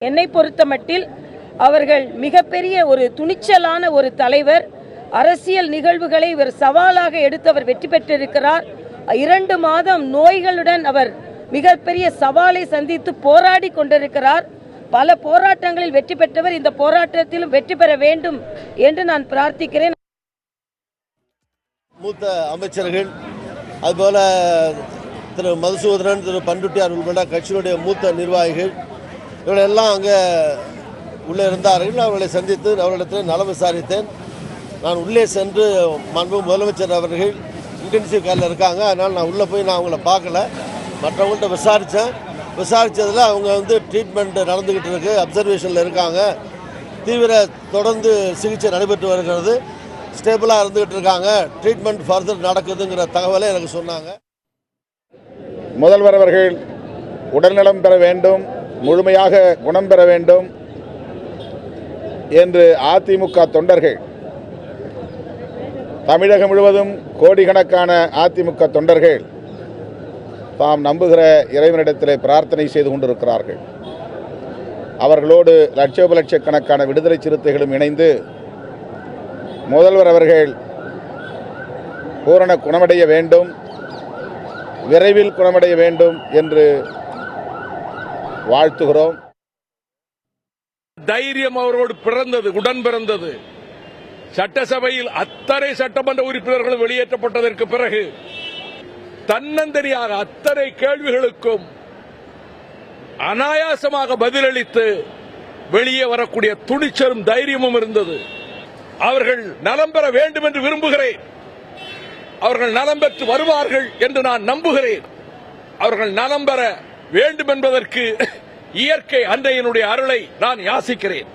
என்னை பொறுத்தமட்டில் அவர்கள் மிகப்பெரிய ஒரு துணிச்சலான ஒரு தலைவர். அரசியல் நிகழ்வுகளை இவர் சவாலாக எடுத்து அவர் வெற்றி பெற்றிருக்கிறார். 2 மாதம் நோய்களுடன் அவர் மிகப்பெரிய சவாலை சந்தித்து போராடி கொண்டிருக்கிறார். பல போராட்டங்களில் வெற்றி பெற்றவர். இந்த போராட்டத்திலும் வெற்றி பெற வேண்டும் என்று நான் பிரார்த்திக்கிறேன். மூத்த அமைச்சர்கள் அதுபோல திரு மதுசூதனன், திரு பண்டுட்டியார் உள்பட கட்சியினுடைய மூத்த நிர்வாகிகள் இவர்களெல்லாம் அங்கே உள்ளே இருந்தார்கள். அவர்களை சந்தித்து அவர்களிடத்தில் நலம் விசாரித்தேன். நான் உள்ளே சென்று மாண்பு முதலமைச்சர் அவர்கள் இன்டென்சிவ் கேரில் இருக்காங்க, அதனால் நான் உள்ளே போய் நான் அவங்கள பார்க்கல. மற்றவங்கள்ட்ட விசாரித்ததில் அவங்க ட்ரீட்மெண்ட் நடந்துக்கிட்டு இருக்கு, அப்சர்வேஷனில் இருக்காங்க, தொடர்ந்து சிகிச்சை நடைபெற்று வருகிறது, ஸ்டேபிளாக இருந்துகிட்டு இருக்காங்க, ட்ரீட்மெண்ட் ஃபர்தர் நடக்குதுங்கிற தகவலை எனக்கு சொன்னாங்க. முதல்வர் அவர்கள் உடல்நலம் பெற வேண்டும், முழுமையாக குணம் பெற வேண்டும் என்று அதிமுக தொண்டர்கள், தமிழகம் முழுவதும் கோடிக்கணக்கான அதிமுக தொண்டர்கள் தாம் நம்புகிற இறைவனிடத்திலே பிரார்த்தனை செய்து கொண்டிருக்கிறார்கள். அவர்களோடு லட்சோபலட்சக்கணக்கான விடுதலை சிறுத்தைகளும் இணைந்து முதல்வர் அவர்கள் பூரண குணமடைய வேண்டும், விரைவில் குணமடைய வேண்டும் என்று வாழ்த்துகிறோம். தைரியம் அவரோடு பிறந்தது, உடன் பிறந்தது. சட்டசபையில் அத்தனை சட்டமன்ற உறுப்பினர்களும் வெளியேற்றப்பட்டதற்கு பிறகு தன்னந்தனியாக அத்தனை கேள்விகளுக்கும் அனாயாசமாக பதிலளித்து வெளியே வரக்கூடிய துணிச்சலும் தைரியமும் இருந்தது. அவர்கள் நலம் பெற வேண்டும் என்று விரும்புகிறேன். அவர்கள் நலம் பெற்று வருவார்கள் என்று நான் நம்புகிறேன். அவர்கள் நலம் பெற வேண்டும் என்பதற்கு இயற்கை அன்னையினுடைய அருளை நான் யாசிக்கிறேன்.